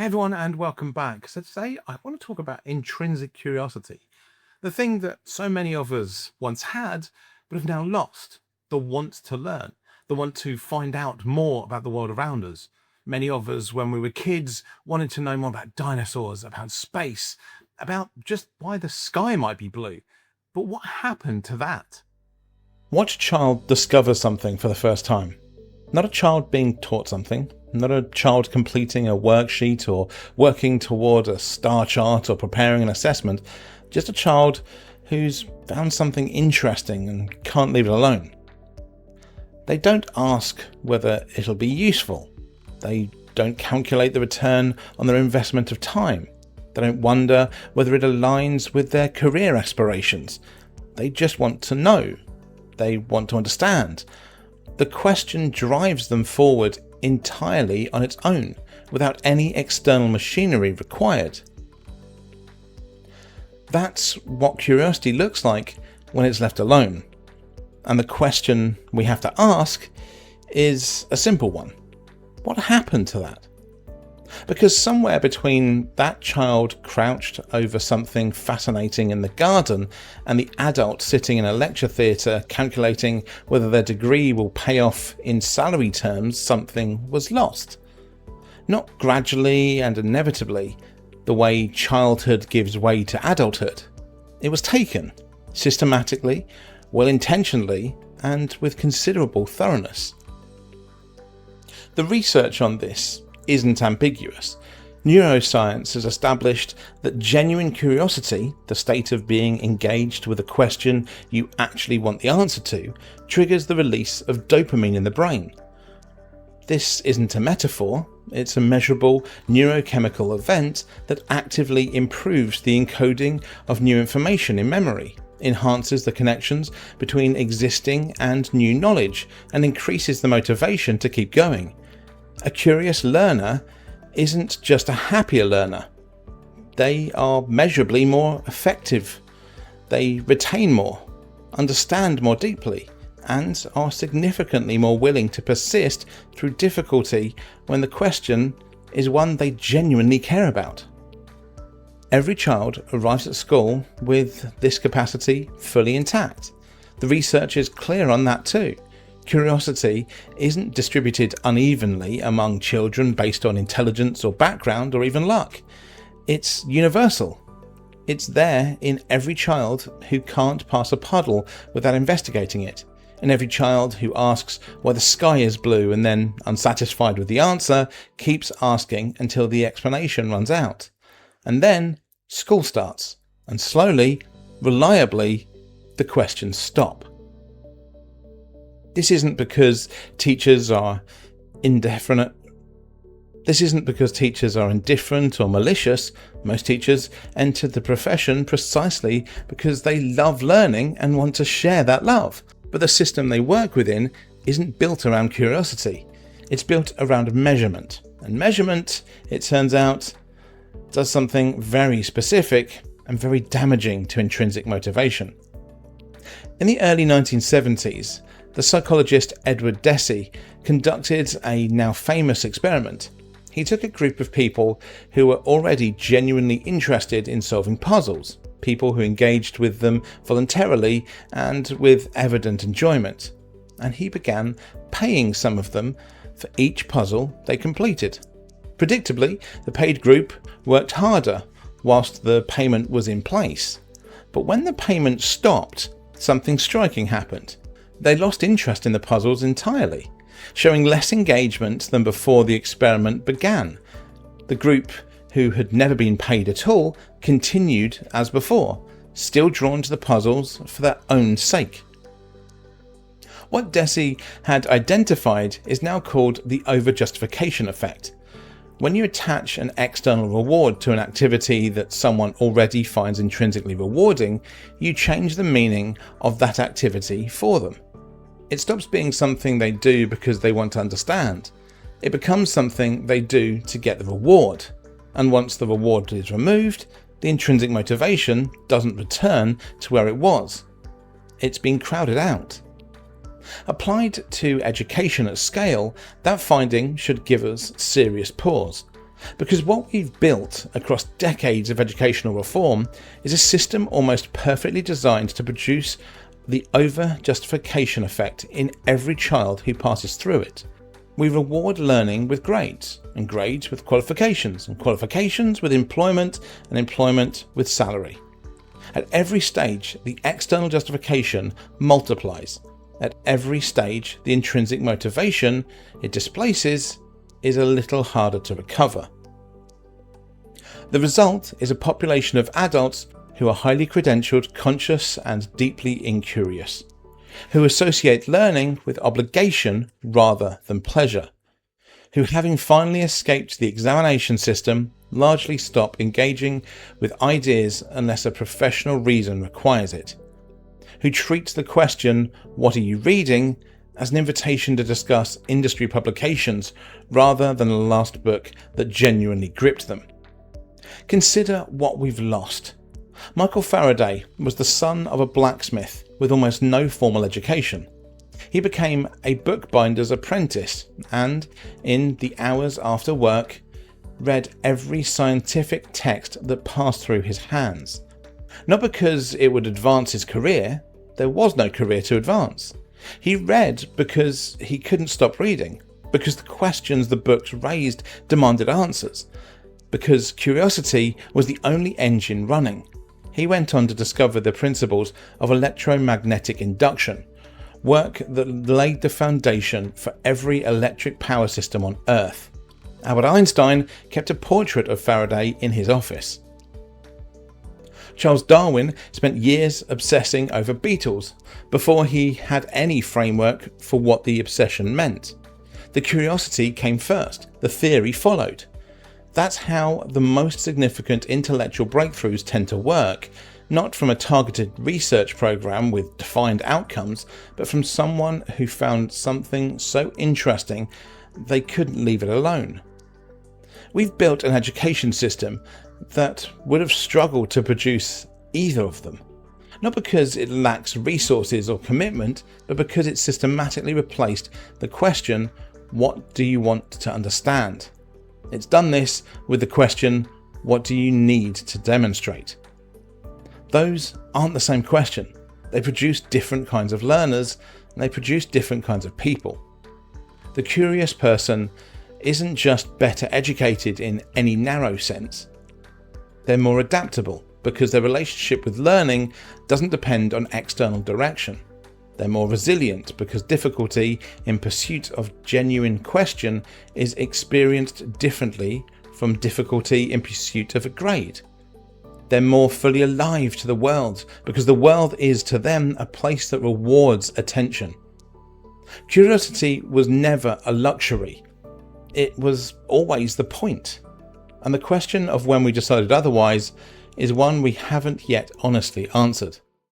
Hey everyone, and welcome back. So today I want to talk about intrinsic curiosity, the thing that so many of us once had, but have now lost, the want to learn, the want to find out more about the world around us. Many of us, when we were kids, wanted to know more about dinosaurs, about space, about just why the sky might be blue. But what happened to that? Watch a child discover something for the first time. Not a child being taught something, not a child completing a worksheet or working toward a star chart or preparing an assessment, just a child who's found something interesting and can't leave it alone. They don't ask whether it'll be useful. They don't calculate the return on their investment of time. They don't wonder whether it aligns with their career aspirations. They just want to know. They want to understand. The question drives them forward entirely on its own, without any external machinery required. That's what curiosity looks like when it's left alone. And the question we have to ask is a simple one. What happened to that? Because somewhere between that child crouched over something fascinating in the garden and the adult sitting in a lecture theatre calculating whether their degree will pay off in salary terms, something was lost. Not gradually and inevitably, the way childhood gives way to adulthood. It was taken, systematically, well-intentionedly, and with considerable thoroughness. The research on this isn't ambiguous. Neuroscience has established that genuine curiosity, the state of being engaged with a question you actually want the answer to, triggers the release of dopamine in the brain. This isn't a metaphor, it's a measurable neurochemical event that actively improves the encoding of new information in memory, enhances the connections between existing and new knowledge, and increases the motivation to keep going. A curious learner isn't just a happier learner. They are measurably more effective. They retain more, understand more deeply, and are significantly more willing to persist through difficulty when the question is one they genuinely care about. Every child arrives at school with this capacity fully intact. The research is clear on that too. Curiosity isn't distributed unevenly among children based on intelligence or background or even luck. It's universal. It's there in every child who can't pass a puddle without investigating it, in every child who asks why the sky is blue and then, unsatisfied with the answer, keeps asking until the explanation runs out. And then school starts, and slowly, reliably, the questions stop. This isn't because teachers are indifferent. This isn't because teachers are indifferent or malicious. Most teachers enter the profession precisely because they love learning and want to share that love. But the system they work within isn't built around curiosity. It's built around measurement. And measurement, it turns out, does something very specific and very damaging to intrinsic motivation. In the early 1970s, the psychologist Edward Deci conducted a now famous experiment. He took a group of people who were already genuinely interested in solving puzzles, people who engaged with them voluntarily and with evident enjoyment, and he began paying some of them for each puzzle they completed. Predictably, the paid group worked harder whilst the payment was in place. But when the payment stopped, something striking happened. They lost interest in the puzzles entirely, showing less engagement than before the experiment began. The group, who had never been paid at all, continued as before, still drawn to the puzzles for their own sake. What Deci had identified is now called the overjustification effect. When you attach an external reward to an activity that someone already finds intrinsically rewarding, you change the meaning of that activity for them. It stops being something they do because they want to understand. It becomes something they do to get the reward. And once the reward is removed, the intrinsic motivation doesn't return to where it was. It's been crowded out. Applied to education at scale, that finding should give us serious pause. Because what we've built across decades of educational reform is a system almost perfectly designed to produce the over-justification effect in every child who passes through it. We reward learning with grades, and grades with qualifications, and qualifications with employment, and employment with salary. At every stage, the external justification multiplies. At every stage, the intrinsic motivation it displaces is a little harder to recover. The result is a population of adults who are highly credentialed, conscious, and deeply incurious, who associate learning with obligation rather than pleasure, who, having finally escaped the examination system, largely stop engaging with ideas unless a professional reason requires it, who treat the question, "What are you reading?" as an invitation to discuss industry publications rather than the last book that genuinely gripped them. Consider what we've lost. Michael Faraday was the son of a blacksmith with almost no formal education. He became a bookbinder's apprentice and, in the hours after work, read every scientific text that passed through his hands. Not because it would advance his career, there was no career to advance. He read because he couldn't stop reading, because the questions the books raised demanded answers, because curiosity was the only engine running. He went on to discover the principles of electromagnetic induction, work that laid the foundation for every electric power system on Earth. Albert Einstein kept a portrait of Faraday in his office. Charles Darwin spent years obsessing over beetles before he had any framework for what the obsession meant. The curiosity came first, the theory followed. That's how the most significant intellectual breakthroughs tend to work, not from a targeted research program with defined outcomes, but from someone who found something so interesting they couldn't leave it alone. We've built an education system that would have struggled to produce either of them. Not because it lacks resources or commitment, but because it systematically replaced the question, "What do you want to understand?" It's done this with the question, "What do you need to demonstrate?" Those aren't the same question. They produce different kinds of learners, and they produce different kinds of people. The curious person isn't just better educated in any narrow sense. They're more adaptable because their relationship with learning doesn't depend on external direction. They're more resilient because difficulty in pursuit of genuine question is experienced differently from difficulty in pursuit of a grade. They're more fully alive to the world because the world is to them a place that rewards attention. Curiosity was never a luxury. It was always the point. And the question of when we decided otherwise is one we haven't yet honestly answered.